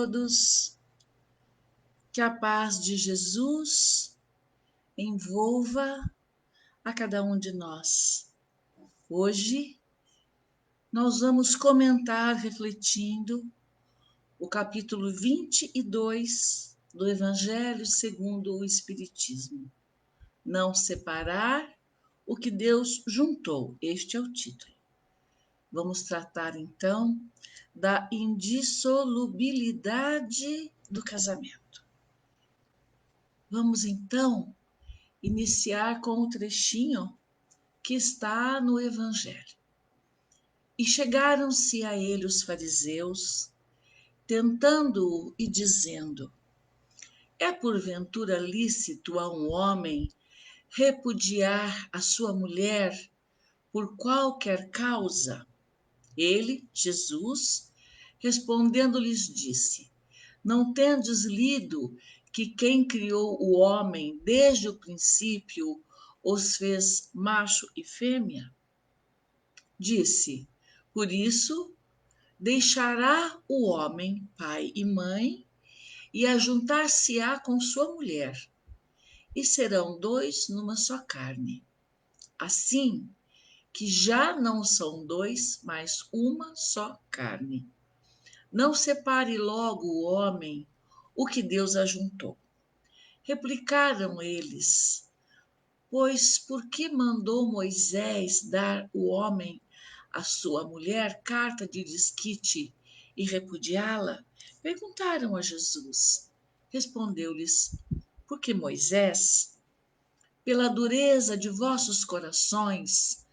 todos, que a paz de Jesus envolva a cada um de nós. Hoje nós vamos comentar, refletindo, o capítulo 22 do Evangelho segundo o Espiritismo. Não separar o que Deus juntou. Este é o título. Vamos tratar, então, da indissolubilidade do casamento. Vamos, então, iniciar com o trechinho que está no Evangelho. E chegaram-se a ele os fariseus, tentando-o e dizendo: é porventura lícito a um homem repudiar a sua mulher por qualquer causa? Ele, Jesus, respondendo-lhes disse: não tendes lido que quem criou o homem desde o princípio os fez macho e fêmea? Disse: por isso deixará o homem pai e mãe e ajuntar-se-á com sua mulher, e serão dois numa só carne. Assim que já não são dois, mas uma só carne. Não separe logo o homem o que Deus ajuntou. Replicaram eles: pois por que mandou Moisés dar o homem a sua mulher carta de desquite e repudiá-la? Perguntaram a Jesus. Respondeu-lhes: porque Moisés, pela dureza de vossos corações,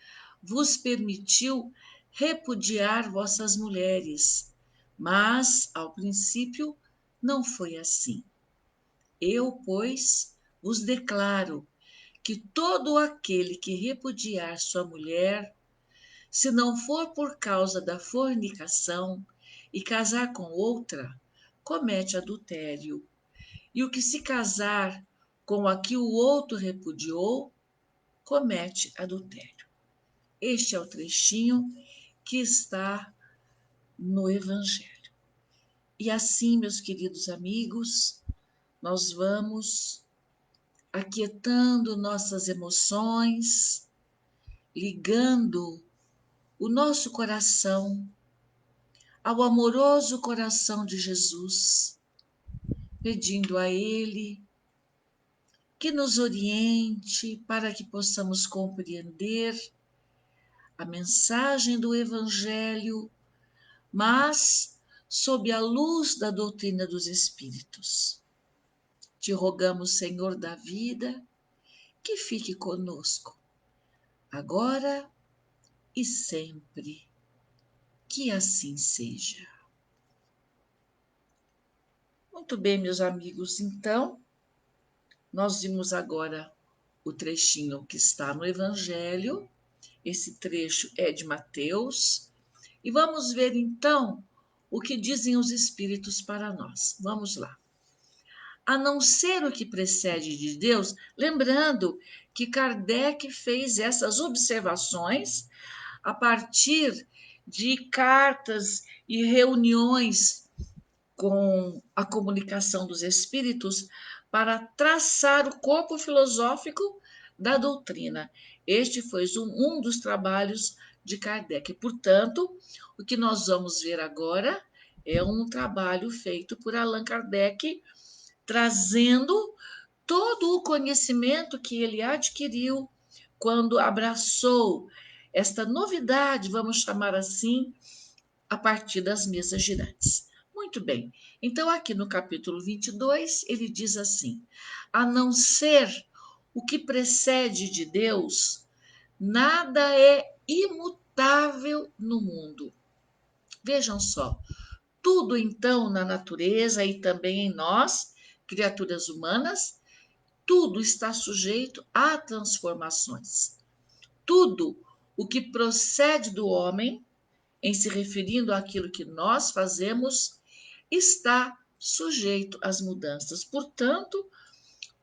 vos permitiu repudiar vossas mulheres, mas, ao princípio, não foi assim. Eu, pois, vos declaro que todo aquele que repudiar sua mulher, se não for por causa da fornicação e casar com outra, comete adultério. E o que se casar com a que o outro repudiou, comete adultério. Este é o trechinho que está no Evangelho. E assim, meus queridos amigos, nós vamos aquietando nossas emoções, ligando o nosso coração ao amoroso coração de Jesus, pedindo a Ele que nos oriente para que possamos compreender a mensagem do Evangelho, mas sob a luz da doutrina dos Espíritos. Te rogamos, Senhor da vida, que fique conosco, agora e sempre. Que assim seja. Muito bem, meus amigos, então, nós vimos agora o trechinho que está no Evangelho. Esse trecho é de Mateus. E vamos ver, então, o que dizem os Espíritos para nós. Vamos lá. A não ser o que precede de Deus, lembrando que Kardec fez essas observações a partir de cartas e reuniões com a comunicação dos espíritos para traçar o corpo filosófico da doutrina. Este foi um dos trabalhos de Kardec. Portanto, o que nós vamos ver agora é um trabalho feito por Allan Kardec, trazendo todo o conhecimento que ele adquiriu quando abraçou esta novidade, vamos chamar assim, a partir das mesas girantes. Muito bem, então aqui no capítulo 22, ele diz assim: a não ser o que precede de Deus, nada é imutável no mundo. Vejam só, tudo então na natureza e também em nós, criaturas humanas, tudo está sujeito a transformações. Tudo o que procede do homem, em se referindo àquilo que nós fazemos, está sujeito às mudanças. Portanto,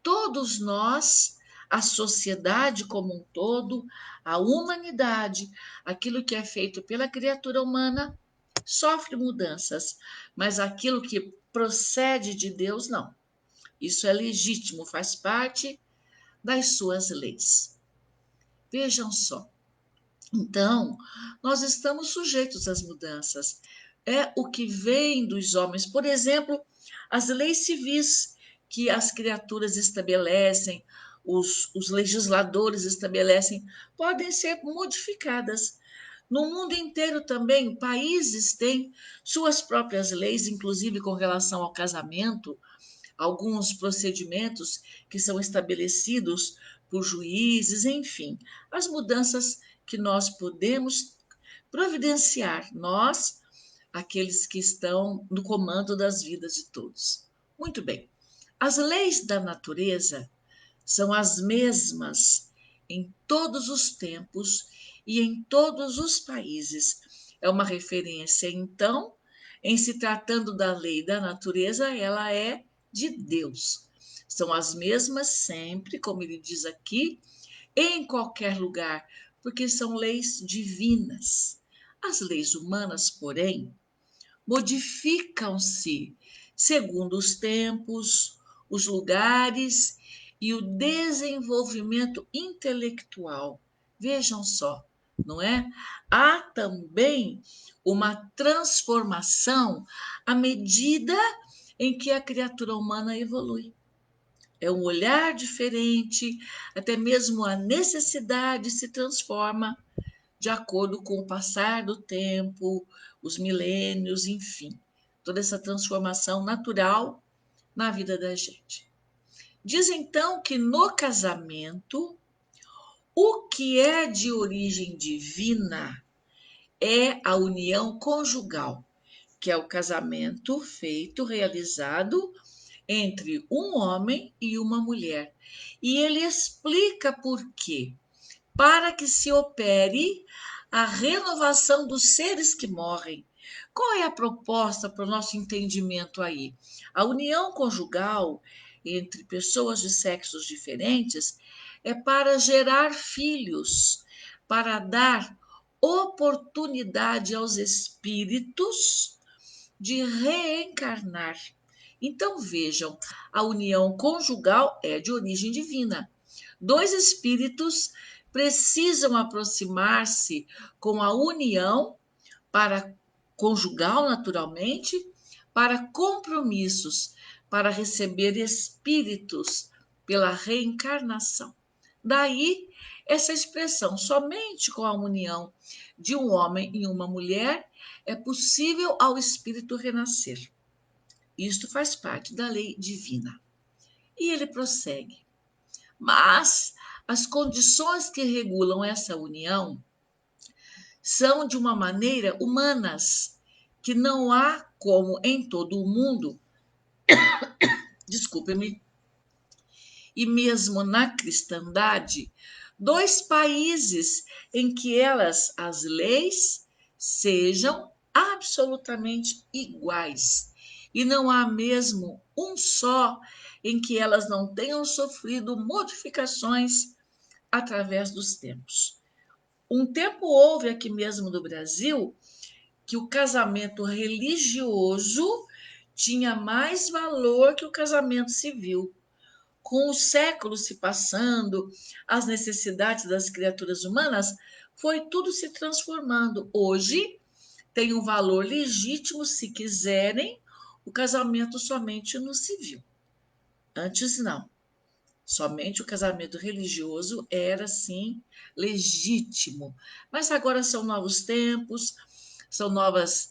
todos nós, a sociedade como um todo, a humanidade, aquilo que é feito pela criatura humana, sofre mudanças, mas aquilo que procede de Deus, não. Isso é legítimo, faz parte das suas leis. Vejam só. Então, nós estamos sujeitos às mudanças. É o que vem dos homens. Por exemplo, as leis civis que as criaturas estabelecem, os legisladores estabelecem, podem ser modificadas. No mundo inteiro também, países têm suas próprias leis, inclusive com relação ao casamento, alguns procedimentos que são estabelecidos por juízes, enfim, as mudanças que nós podemos providenciar, nós, aqueles que estão no comando das vidas de todos. Muito bem. As leis da natureza são as mesmas em todos os tempos e em todos os países. É uma referência, então, em se tratando da lei da natureza, ela é de Deus. São as mesmas sempre, como ele diz aqui, em qualquer lugar, porque são leis divinas. As leis humanas, porém, modificam-se segundo os tempos, os lugares e o desenvolvimento intelectual. Vejam só, não é? Há também uma transformação à medida em que a criatura humana evolui. É um olhar diferente, até mesmo a necessidade se transforma de acordo com o passar do tempo, os milênios, enfim, toda essa transformação natural na vida da gente. Diz então que no casamento, o que é de origem divina é a união conjugal, que é o casamento feito, realizado entre um homem e uma mulher. E ele explica por quê. Para que se opere a renovação dos seres que morrem. Qual é a proposta para o nosso entendimento aí? A união conjugal entre pessoas de sexos diferentes é para gerar filhos, para dar oportunidade aos espíritos de reencarnar. Então vejam, a união conjugal é de origem divina. Dois espíritos precisam aproximar-se com a união para conjugal, naturalmente, para compromissos, para receber espíritos pela reencarnação. Daí essa expressão, somente com a união de um homem e uma mulher é possível ao espírito renascer. Isto faz parte da lei divina. E ele prossegue. Mas as condições que regulam essa união são de uma maneira humanas, que não há como em todo o mundo, desculpe-me, e mesmo na cristandade, dois países em que elas, as leis, sejam absolutamente iguais. E não há mesmo um só em que elas não tenham sofrido modificações através dos tempos. Um tempo houve aqui mesmo no Brasil que o casamento religioso tinha mais valor que o casamento civil. Com os séculos se passando, as necessidades das criaturas humanas, foi tudo se transformando. Hoje tem um valor legítimo, se quiserem, o casamento somente no civil. Antes não. Somente o casamento religioso era, sim, legítimo. Mas agora são novos tempos, são novas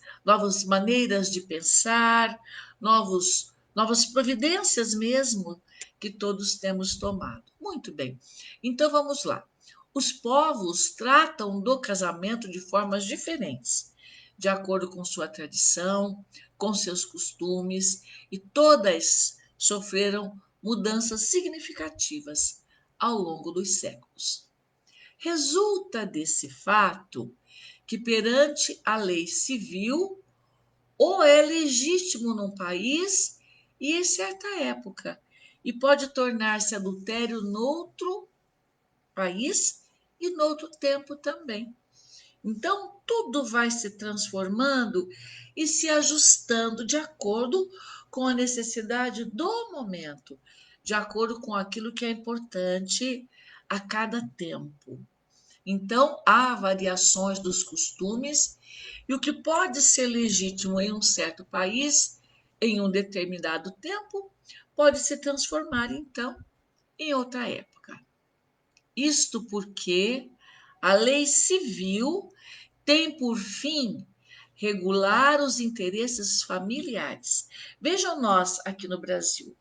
maneiras de pensar, novas providências mesmo que todos temos tomado. Muito bem. Então vamos lá. Os povos tratam do casamento de formas diferentes, de acordo com sua tradição, com seus costumes, e todas sofreram mudanças significativas ao longo dos séculos. Resulta desse fato que, perante a lei civil, ou é legítimo num país e em certa época, e pode tornar-se adultério noutro país e noutro tempo também. Então, tudo vai se transformando e se ajustando de acordo com a necessidade do momento, de acordo com aquilo que é importante a cada tempo. Então, há variações dos costumes e o que pode ser legítimo em um certo país, em um determinado tempo, pode se transformar, então, em outra época. Isto porque a lei civil tem por fim regular os interesses familiares. Vejam nós aqui no Brasil.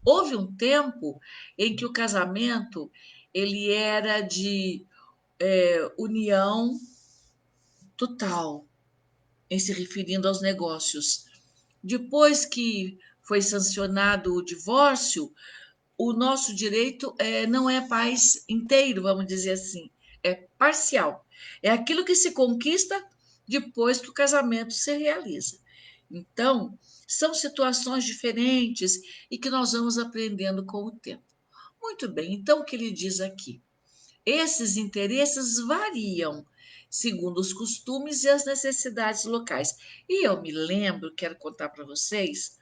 Houve um tempo em que o casamento ele era de união total, em se referindo aos negócios. Depois que foi sancionado o divórcio, o nosso direito não é paz inteiro, vamos dizer assim, é parcial. É aquilo que se conquista depois que o casamento se realiza. Então, são situações diferentes e que nós vamos aprendendo com o tempo. Muito bem, então o que ele diz aqui? Esses interesses variam segundo os costumes e as necessidades locais. E eu me lembro, quero contar para vocês,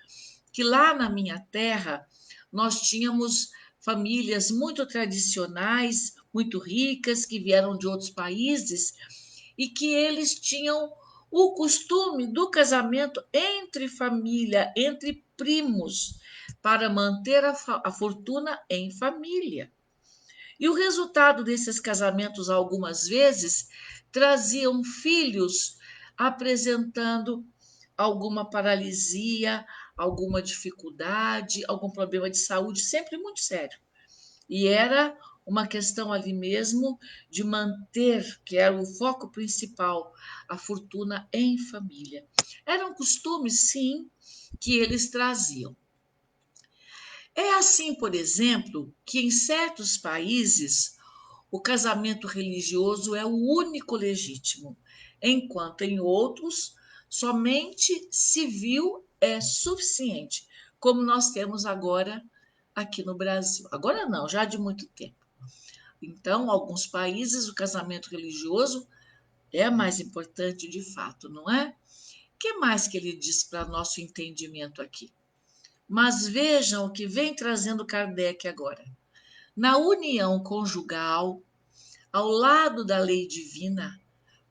que lá na minha terra nós tínhamos famílias muito tradicionais, muito ricas, que vieram de outros países e que eles tinham o costume do casamento entre família, entre primos, para manter a fortuna em família. E o resultado desses casamentos, algumas vezes, traziam filhos apresentando alguma paralisia, alguma dificuldade, algum problema de saúde, sempre muito sério. E era uma questão ali mesmo de manter, que era o foco principal, a fortuna em família. Eram costumes, sim, que eles traziam. É assim, por exemplo, que em certos países o casamento religioso é o único legítimo, enquanto em outros somente civil é suficiente, como nós temos agora aqui no Brasil. Agora não, já de muito tempo. Então, alguns países o casamento religioso é mais importante de fato, não é? O que mais que ele diz para nosso entendimento aqui? Mas vejam o que vem trazendo Kardec agora. Na união conjugal, ao lado da lei divina,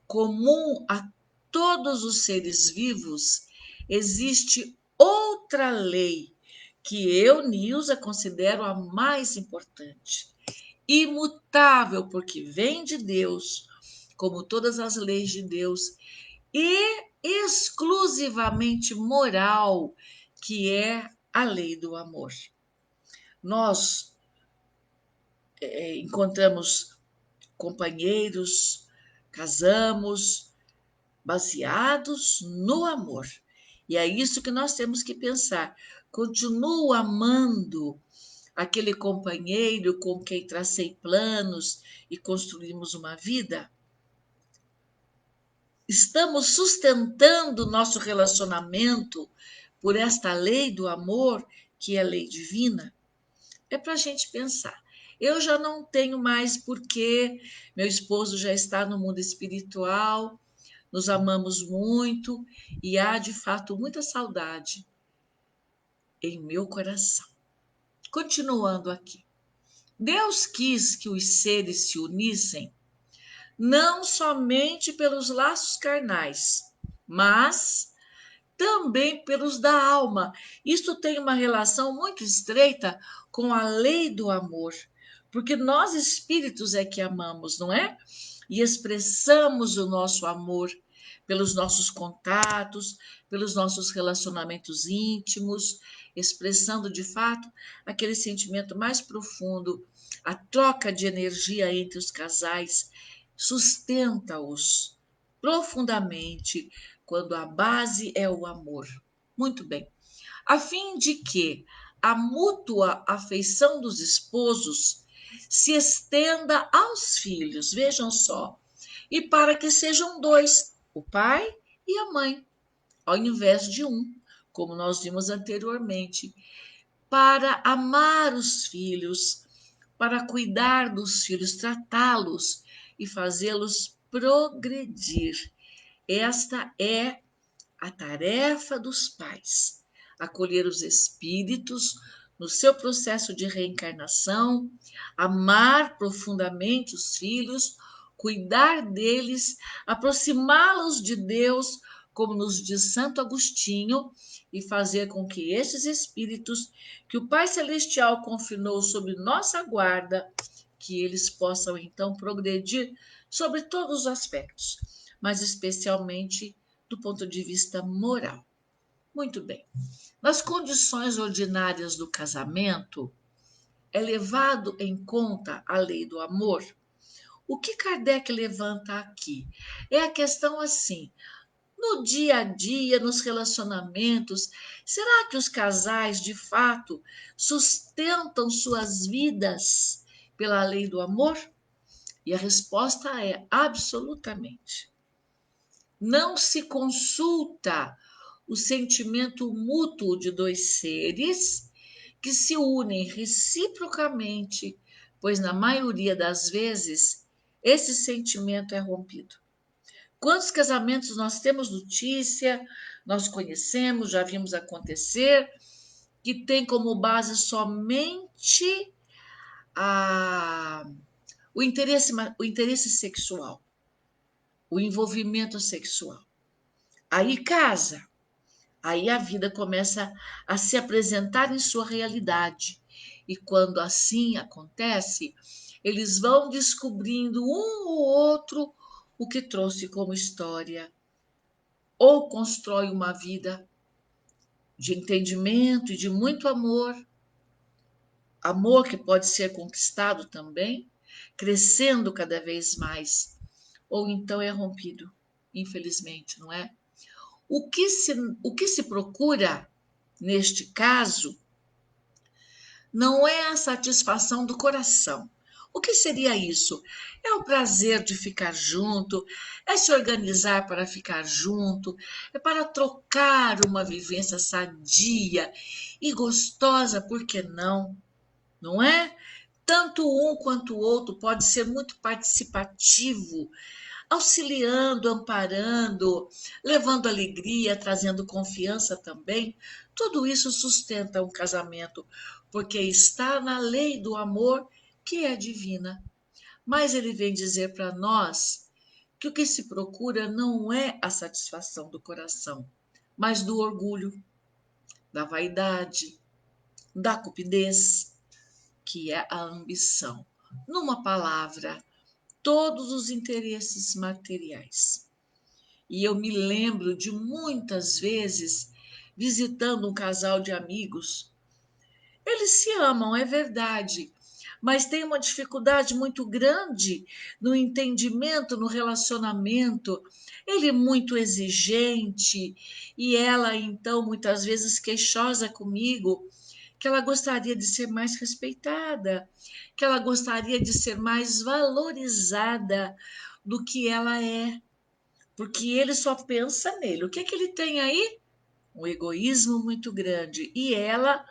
comum a todos os seres vivos, existe outra lei que eu, Nilza, considero a mais importante. Imutável, porque vem de Deus, como todas as leis de Deus, e exclusivamente moral, que é a lei do amor. Nós encontramos companheiros, casamos, baseados no amor. E é isso que nós temos que pensar. Continuo amando aquele companheiro com quem tracei planos e construímos uma vida? Estamos sustentando nosso relacionamento por esta lei do amor, que é a lei divina? É para a gente pensar. Eu já não tenho mais porque meu esposo já está no mundo espiritual, nos amamos muito e há de fato muita saudade em meu coração. Continuando aqui. Deus quis que os seres se unissem não somente pelos laços carnais, mas também pelos da alma. Isso tem uma relação muito estreita com a lei do amor, porque nós espíritos é que amamos, não é? E expressamos o nosso amor pelos nossos contatos, pelos nossos relacionamentos íntimos, expressando de fato aquele sentimento mais profundo, a troca de energia entre os casais sustenta-os profundamente quando a base é o amor. Muito bem. A fim de que a mútua afeição dos esposos se estenda aos filhos, vejam só, e para que sejam dois, o pai e a mãe, ao invés de um, como nós vimos anteriormente, para amar os filhos, para cuidar dos filhos, tratá-los e fazê-los progredir. Esta é a tarefa dos pais. acolher os espíritos no seu processo de reencarnação, amar profundamente os filhos, cuidar deles, aproximá-los de Deus, como nos diz Santo Agostinho, e fazer com que estes espíritos que o Pai Celestial confinou sob nossa guarda, que eles possam então progredir sobre todos os aspectos, mas especialmente do ponto de vista moral. Muito bem. Nas condições ordinárias do casamento, é levado em conta a lei do amor. O que Kardec levanta aqui é a questão assim: no dia a dia, nos relacionamentos, será que os casais de fato sustentam suas vidas pela lei do amor? E a resposta é absolutamente. Não se consulta o sentimento mútuo de dois seres que se unem reciprocamente, pois na maioria das vezes esse sentimento é rompido. Quantos casamentos nós temos notícia, nós conhecemos, já vimos acontecer, que tem como base somente a, o interesse sexual, o envolvimento sexual. Aí casa, aí a vida começa a se apresentar em sua realidade. E quando assim acontece, eles vão descobrindo um ou outro o que trouxe como história, ou constrói uma vida de entendimento e de muito amor, amor que pode ser conquistado também, crescendo cada vez mais, ou então é rompido, infelizmente, não é? O que se procura, neste caso, não é a satisfação do coração. O que seria isso? É o prazer de ficar junto, é se organizar para ficar junto, é para trocar uma vivência sadia e gostosa, por que não? Não é? Tanto um quanto o outro pode ser muito participativo, auxiliando, amparando, levando alegria, trazendo confiança também. Tudo isso sustenta um casamento, porque está na lei do amor, que é divina. Mas ele vem dizer para nós que o que se procura não é a satisfação do coração, mas do orgulho, da vaidade, da cupidez, que é a ambição. Numa palavra, todos os interesses materiais. E eu me lembro de muitas vezes visitando um casal de amigos. Eles se amam, é verdade, mas tem uma dificuldade muito grande no entendimento, no relacionamento. Ele é muito exigente e ela, então, muitas vezes queixosa comigo, que ela gostaria de ser mais respeitada, que ela gostaria de ser mais valorizada do que ela é, porque ele só pensa nele. O que é que ele tem aí? Um egoísmo muito grande. E ela,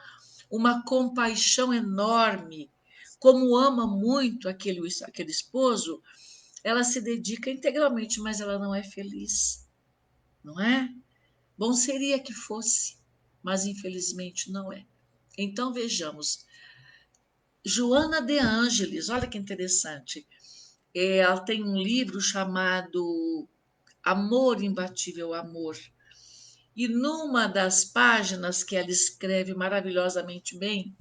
uma compaixão enorme. Como ama muito aquele esposo, ela se dedica integralmente, mas ela não é feliz, não é? Bom seria que fosse, mas infelizmente não é. Então vejamos, Joana de Ângeles, olha que interessante. Ela tem um livro chamado Amor Imbatível Amor. E numa das páginas que ela escreve maravilhosamente bem,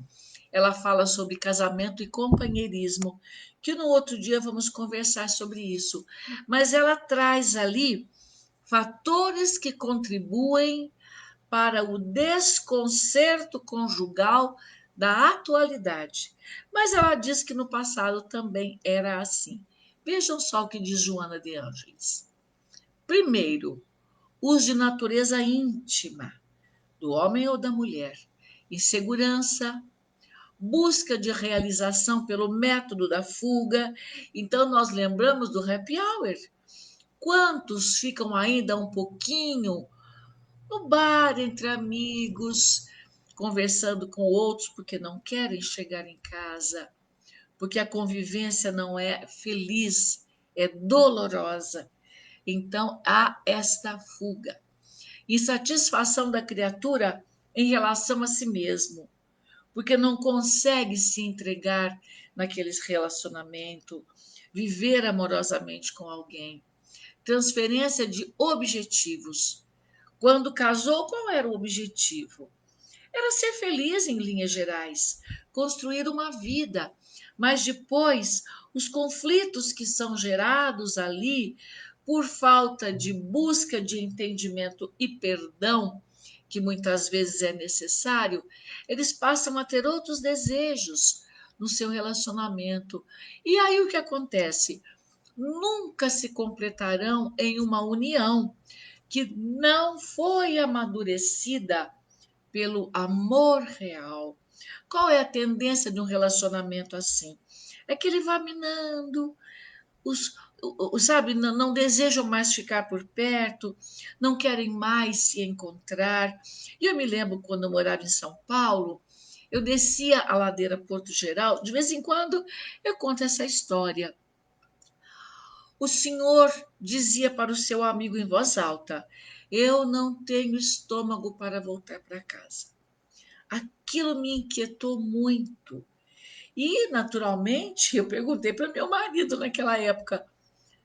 ela fala sobre casamento e companheirismo, que no outro dia vamos conversar sobre isso. Mas ela traz ali fatores que contribuem para o desconcerto conjugal da atualidade. Mas ela diz que no passado também era assim. Vejam só o que diz Joana de Ângeles. Primeiro, os de natureza íntima, do homem ou da mulher, insegurança, busca de realização pelo método da fuga. Então, nós lembramos do happy hour. Quantos ficam ainda um pouquinho no bar, entre amigos, conversando com outros porque não querem chegar em casa, porque a convivência não é feliz, é dolorosa. Então, há esta fuga. Insatisfação da criatura em relação a si mesmo, porque não consegue se entregar naqueles relacionamento, viver amorosamente com alguém. Transferência de objetivos. Quando casou, qual era o objetivo? Era ser feliz em linhas gerais, construir uma vida. Mas depois, os conflitos que são gerados ali por falta de busca de entendimento e perdão, que muitas vezes é necessário, eles passam a ter outros desejos no seu relacionamento. E aí o que acontece? Nunca se completarão em uma união que não foi amadurecida pelo amor real. Qual é a tendência de um relacionamento assim? É que ele vai minando, sabe, não desejam mais ficar por perto, não querem mais se encontrar. E eu me lembro quando eu morava em São Paulo, eu descia a ladeira Porto Geral, de vez em quando eu conto essa história. O senhor dizia para o seu amigo em voz alta: Eu não tenho estômago para voltar para casa. Aquilo me inquietou muito. E, naturalmente, eu perguntei para o meu marido naquela época: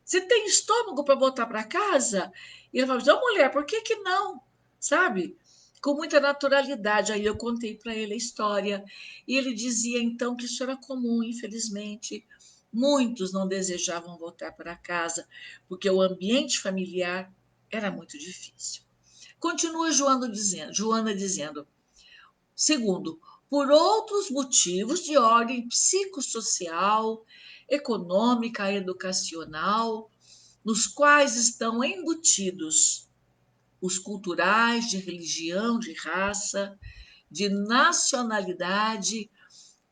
Você tem estômago para voltar para casa? E ele falou: Não, mulher, por que, que não? Sabe? Com muita naturalidade. Aí eu contei para ele a história. E ele dizia então que isso era comum, infelizmente. Muitos não desejavam voltar para casa, porque o ambiente familiar era muito difícil. Continua Joana dizendo: Segundo, por outros motivos de ordem psicossocial, econômica, educacional, nos quais estão embutidos os culturais, de religião, de raça, de nacionalidade,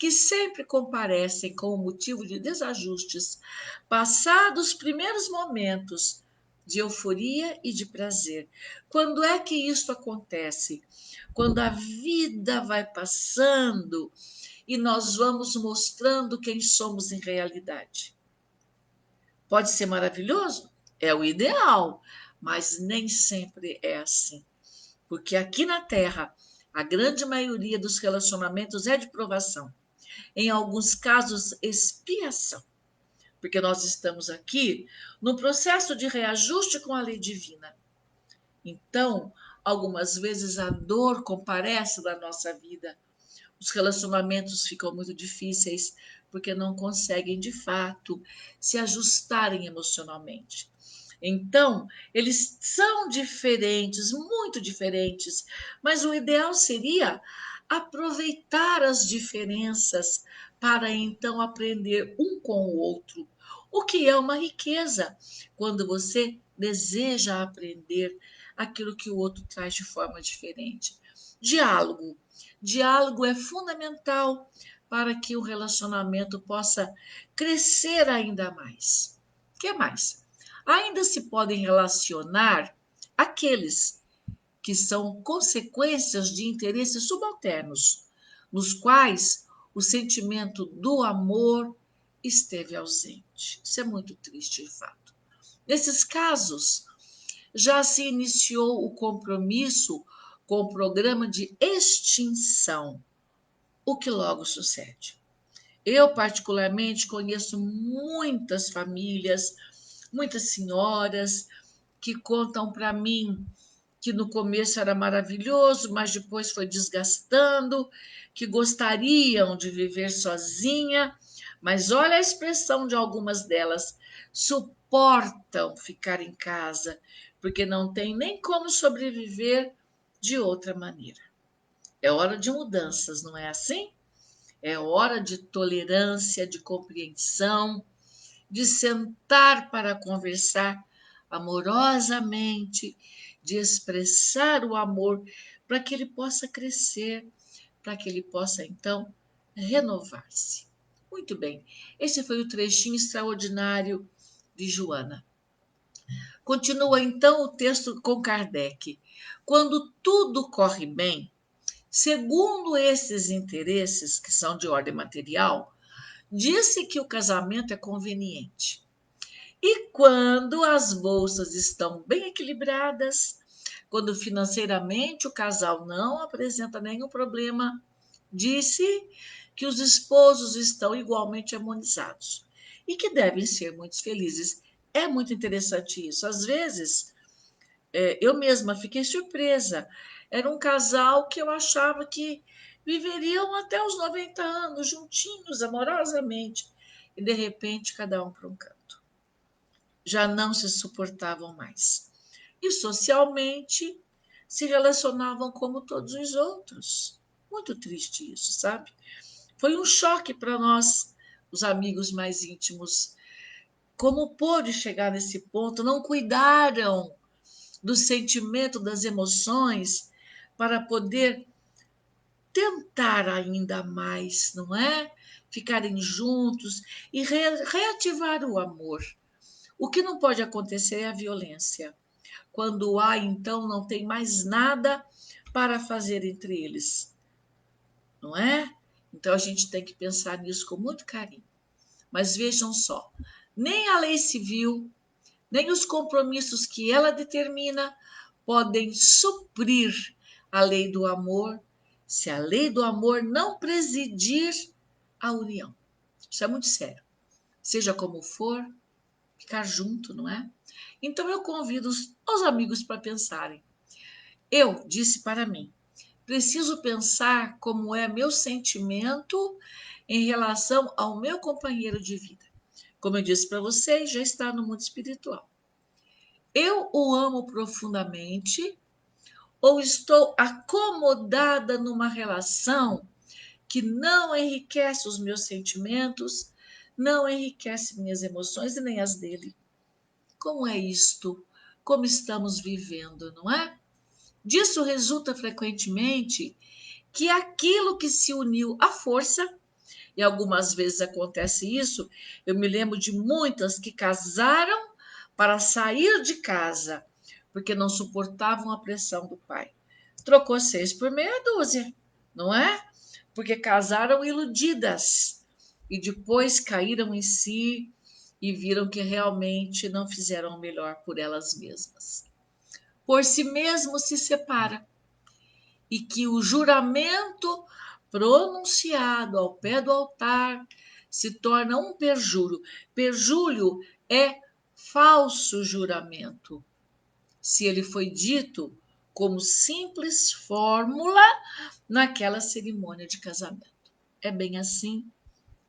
que sempre comparecem com o motivo de desajustes, passados os primeiros momentos de euforia e de prazer. Quando é que isso acontece? Quando a vida vai passando e nós vamos mostrando quem somos em realidade. Pode ser maravilhoso? É o ideal, mas nem sempre é assim. Porque aqui na Terra, a grande maioria dos relacionamentos é de provação. Em alguns casos, expiação. Porque nós estamos aqui no processo de reajuste com a lei divina. Então, algumas vezes a dor comparece da nossa vida. Os relacionamentos ficam muito difíceis porque não conseguem, de fato, se ajustarem emocionalmente. Então, eles são diferentes, muito diferentes, mas o ideal seria aproveitar as diferenças para então aprender um com o outro, o que é uma riqueza quando você deseja aprender aquilo que o outro traz de forma diferente. Diálogo. Diálogo é fundamental para que o relacionamento possa crescer ainda mais. O que mais? Ainda se podem relacionar aqueles que são consequências de interesses subalternos, nos quais o sentimento do amor esteve ausente. Isso é muito triste, de fato. Nesses casos, já se iniciou o compromisso com o programa de extinção, o que logo sucede. Eu, particularmente, conheço muitas famílias, muitas senhoras que contam para mim que no começo era maravilhoso, mas depois foi desgastando, que gostariam de viver sozinha, mas olha a expressão de algumas delas, suportam ficar em casa, porque não tem nem como sobreviver de outra maneira. É hora de mudanças, não é assim? É hora de tolerância, de compreensão, de sentar para conversar amorosamente, de expressar o amor para que ele possa crescer, para que ele possa então renovar-se. Muito bem, esse foi o trechinho extraordinário de Joana. Continua então o texto com Kardec. Quando tudo corre bem, segundo esses interesses, que são de ordem material, disse que o casamento é conveniente. E quando as bolsas estão bem equilibradas, quando financeiramente o casal não apresenta nenhum problema, disse que os esposos estão igualmente harmonizados e que devem ser muito felizes. É muito interessante isso. Às vezes, eu mesma fiquei surpresa. Era um casal que eu achava que viveriam até os 90 anos, juntinhos, amorosamente. E, de repente, cada um para um canto. Já não se suportavam mais. E, socialmente, se relacionavam como todos os outros. Muito triste isso, sabe? Foi um choque para nós, os amigos mais íntimos. Como pôde chegar nesse ponto? Não cuidaram do sentimento, das emoções, para poder tentar ainda mais, não é? Ficarem juntos e reativar o amor. O que não pode acontecer é a violência. Quando há, então, não tem mais nada para fazer entre eles, não é? Então a gente tem que pensar nisso com muito carinho. Mas vejam só, nem a lei civil, nem os compromissos que ela determina podem suprir a lei do amor, se a lei do amor não presidir a união. Isso é muito sério. Seja como for, ficar junto, não é? Então eu convido os amigos para pensarem. Eu disse para mim, preciso pensar como é meu sentimento em relação ao meu companheiro de vida. Como eu disse para vocês, já está no mundo espiritual. Eu o amo profundamente ou estou acomodada numa relação que não enriquece os meus sentimentos, não enriquece minhas emoções e nem as dele? Como é isto? Como estamos vivendo, não é? Disso resulta frequentemente que aquilo que se uniu à força, e algumas vezes acontece isso, eu me lembro de muitas que casaram para sair de casa, porque não suportavam a pressão do pai. Trocou 6 por meia dúzia, não é? Porque casaram iludidas e depois caíram em si e viram que realmente não fizeram o melhor por elas mesmas. Por si mesmo se separa e que o juramento pronunciado ao pé do altar se torna um perjúrio. Perjúrio é falso juramento. Se ele foi dito como simples fórmula naquela cerimônia de casamento. É bem assim,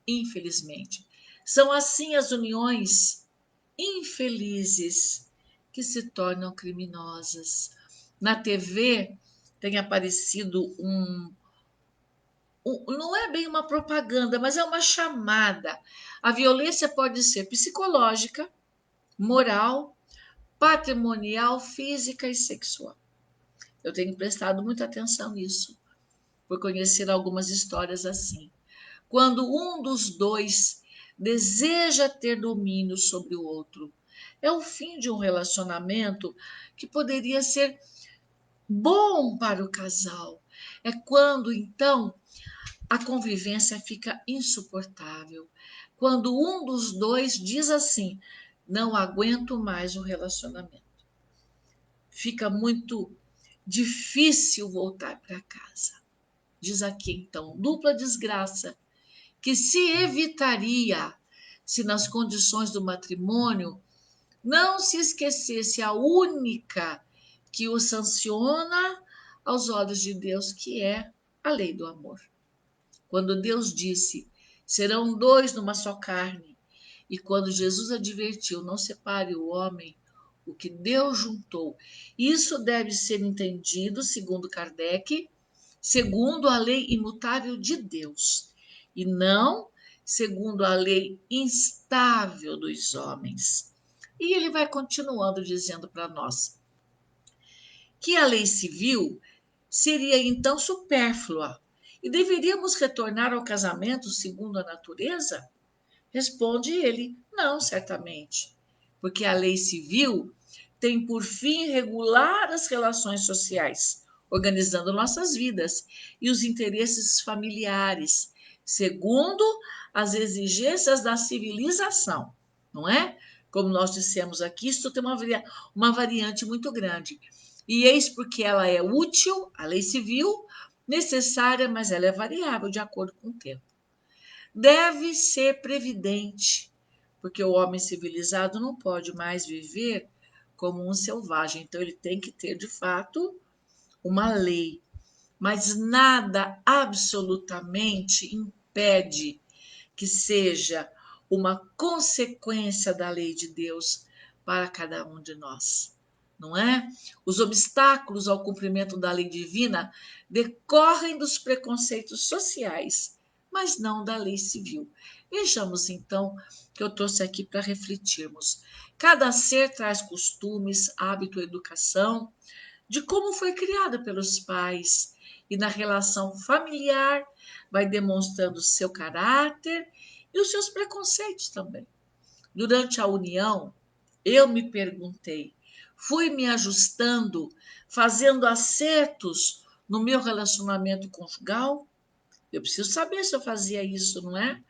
infelizmente. São assim as uniões infelizes que se tornam criminosas. Na TV tem aparecido não é bem uma propaganda, mas é uma chamada. A violência pode ser psicológica, moral, patrimonial, física e sexual. Eu tenho prestado muita atenção nisso, por conhecer algumas histórias assim. Quando um dos dois deseja ter domínio sobre o outro, é o fim de um relacionamento que poderia ser bom para o casal. É quando, então, a convivência fica insuportável. Quando um dos dois diz assim: não aguento mais o relacionamento. Fica muito difícil voltar para casa. Diz aqui, então, dupla desgraça, que se evitaria se nas condições do matrimônio não se esquecesse a única que o sanciona aos olhos de Deus, que é a lei do amor. Quando Deus disse, serão dois numa só carne, e quando Jesus advertiu, não separe o homem, o que Deus juntou, isso deve ser entendido, segundo Kardec, segundo a lei imutável de Deus, e não segundo a lei instável dos homens. E ele vai continuando dizendo para nós que a lei civil seria então supérflua e deveríamos retornar ao casamento segundo a natureza? Responde ele: não, certamente, porque a lei civil tem por fim regular as relações sociais, organizando nossas vidas e os interesses familiares, segundo as exigências da civilização, não é? Como nós dissemos aqui, isso tem uma variante muito grande. E eis porque ela é útil, a lei civil, necessária, mas ela é variável de acordo com o tempo. Deve ser previdente, porque o homem civilizado não pode mais viver como um selvagem. Então, ele tem que ter, de fato, uma lei. Mas nada absolutamente impede que seja uma consequência da lei de Deus para cada um de nós, não é? Os obstáculos ao cumprimento da lei divina decorrem dos preconceitos sociais, mas não da lei civil. Vejamos então que eu trouxe aqui para refletirmos. Cada ser traz costumes, hábito, educação, de como foi criada pelos pais e na relação familiar vai demonstrando seu caráter e os seus preconceitos também. Durante a união, eu me perguntei, fui me ajustando, fazendo acertos no meu relacionamento conjugal? Eu preciso saber se eu fazia isso, não é?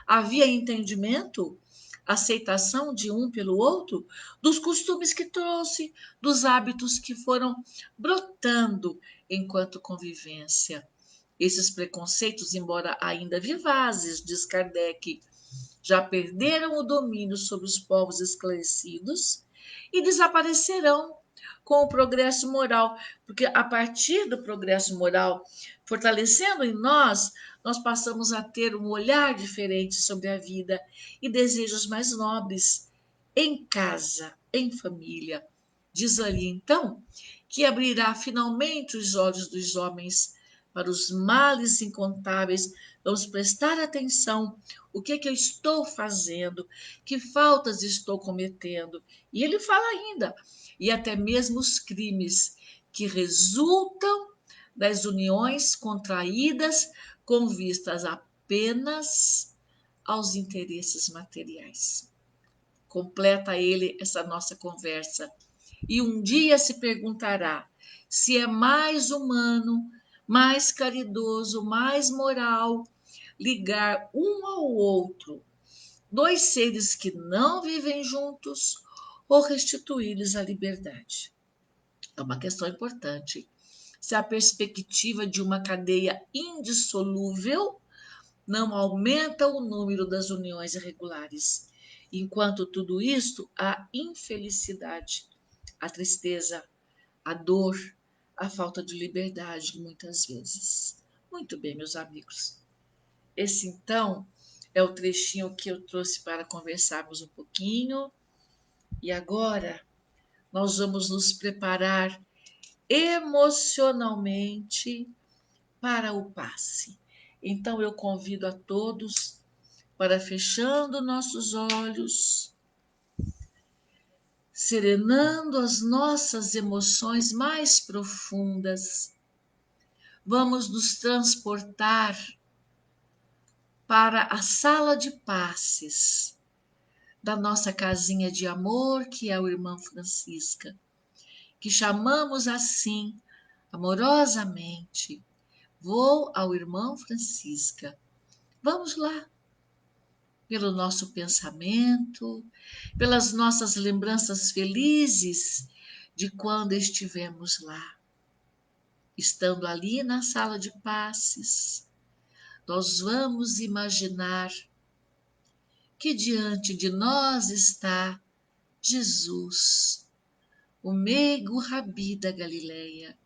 Havia entendimento, aceitação de um pelo outro, dos costumes que trouxe, dos hábitos que foram brotando enquanto convivência. Esses preconceitos, embora ainda vivazes, diz Kardec, já perderam o domínio sobre os povos esclarecidos e desaparecerão com o progresso moral, porque a partir do progresso moral, fortalecendo em nós, nós passamos a ter um olhar diferente sobre a vida e desejos mais nobres em casa, em família. Diz ali então que abrirá finalmente os olhos dos homens para os males incontáveis. Vamos prestar atenção. O que é que eu estou fazendo? Que faltas estou cometendo? E ele fala ainda, e até mesmo os crimes que resultam das uniões contraídas com vistas apenas aos interesses materiais. Completa ele essa nossa conversa. E um dia se perguntará se é mais humano, mais caridoso, mais moral ligar um ao outro dois seres que não vivem juntos ou restituir-lhes a liberdade. É uma questão importante. Se a perspectiva de uma cadeia indissolúvel não aumenta o número das uniões irregulares. Enquanto tudo isto, a infelicidade, a tristeza, a dor, a falta de liberdade, muitas vezes. Muito bem, meus amigos. Esse, então, é o trechinho que eu trouxe para conversarmos um pouquinho. E agora, nós vamos nos preparar emocionalmente para o passe. Então, eu convido a todos para, fechando nossos olhos, serenando as nossas emoções mais profundas, vamos nos transportar para a sala de passes da nossa casinha de amor, que é o Irmã Francisca, que chamamos assim, amorosamente. Vou ao Irmão Francisca. Vamos lá, pelo nosso pensamento, pelas nossas lembranças felizes de quando estivemos lá. Estando ali na sala de passes, nós vamos imaginar que diante de nós está Jesus, o meigo Rabi da Galileia,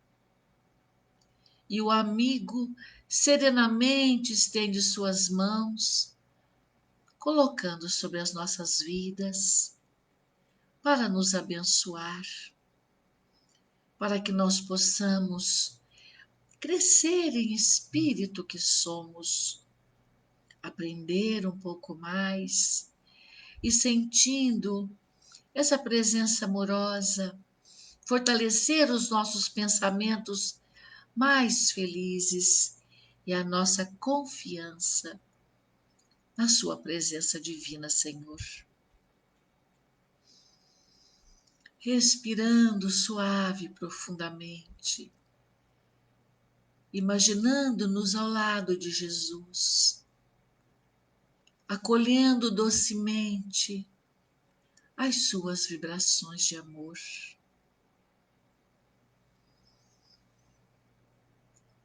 e o amigo serenamente estende suas mãos, colocando sobre as nossas vidas, para nos abençoar, para que nós possamos crescer em espírito que somos, aprender um pouco mais e sentindo essa presença amorosa, fortalecer os nossos pensamentos mais felizes e a nossa confiança na sua presença divina, Senhor. Respirando suave e profundamente, imaginando-nos ao lado de Jesus, acolhendo docemente as suas vibrações de amor.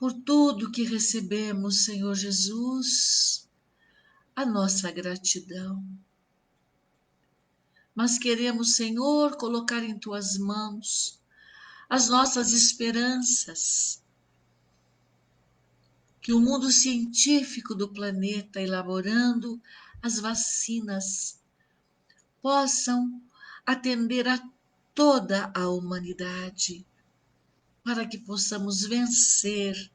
por tudo que recebemos, Senhor Jesus, a nossa gratidão. Mas queremos, Senhor, colocar em tuas mãos as nossas esperanças, que o mundo científico do planeta, elaborando as vacinas, possam atender a toda a humanidade, para que possamos vencer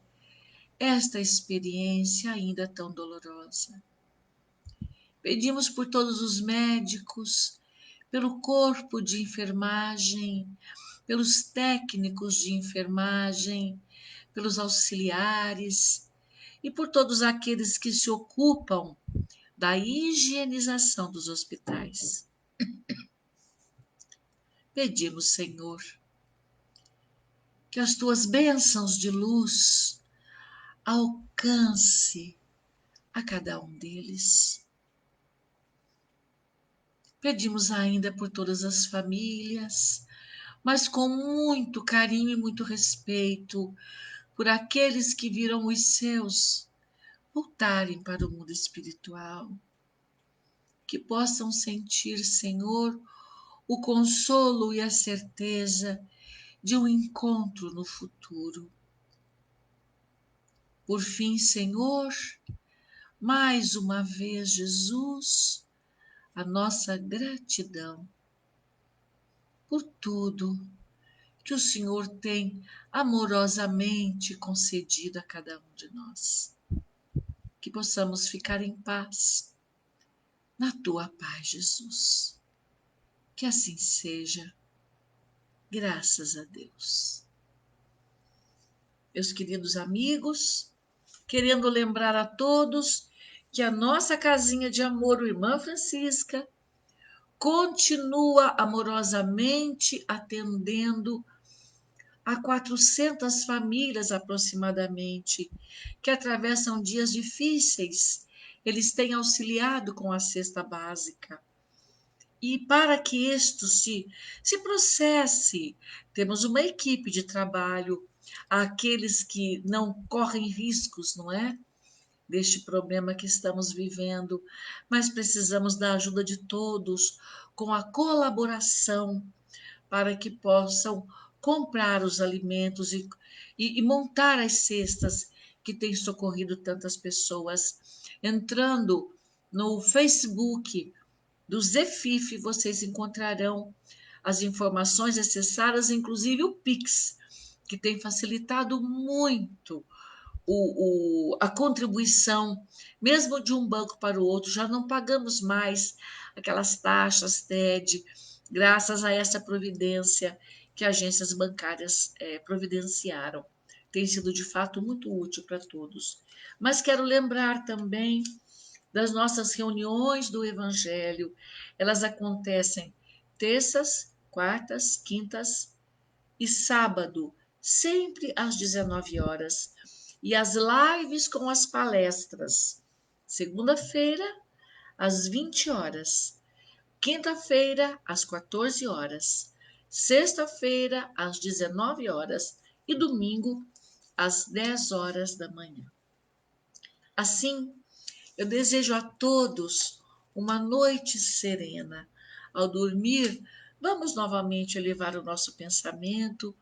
esta experiência ainda tão dolorosa. Pedimos por todos os médicos, pelo corpo de enfermagem, pelos técnicos de enfermagem, pelos auxiliares e por todos aqueles que se ocupam da higienização dos hospitais. Pedimos, Senhor, que as tuas bênçãos de luz alcance a cada um deles. Pedimos ainda por todas as famílias, mas com muito carinho e muito respeito por aqueles que viram os seus voltarem para o mundo espiritual, que possam sentir, Senhor, o consolo e a certeza de um encontro no futuro. Por fim, Senhor, mais uma vez, Jesus, a nossa gratidão por tudo que o Senhor tem amorosamente concedido a cada um de nós. Que possamos ficar em paz, na tua paz, Jesus. Que assim seja, graças a Deus. Meus queridos amigos, querendo lembrar a todos que a nossa casinha de amor, o Irmã Francisca, continua amorosamente atendendo a 400 famílias aproximadamente, que atravessam dias difíceis. Eles têm auxiliado com a cesta básica. E para que isto se processe, temos uma equipe de trabalho, aqueles que não correm riscos, não é? Deste problema que estamos vivendo, mas precisamos da ajuda de todos, com a colaboração, para que possam comprar os alimentos e montar as cestas que têm socorrido tantas pessoas. Entrando no Facebook do Zefif, vocês encontrarão as informações necessárias, inclusive o Pix, que tem facilitado muito a contribuição, mesmo de um banco para o outro, já não pagamos mais aquelas taxas TED, graças a essa providência que agências bancárias providenciaram. Tem sido de fato muito útil para todos. Mas quero lembrar também das nossas reuniões do Evangelho. Elas acontecem terças, quartas, quintas e sábado, sempre às 19 horas. E as lives com as palestras, segunda-feira, às 20 horas, quinta-feira, às 14 horas, sexta-feira, às 19 horas e domingo, às 10 horas da manhã. Assim, eu desejo a todos uma noite serena. Ao dormir, vamos novamente elevar o nosso pensamento,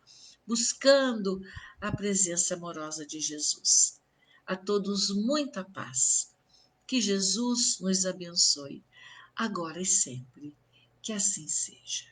buscando a presença amorosa de Jesus. A todos muita paz. Que Jesus nos abençoe, agora e sempre. Que assim seja.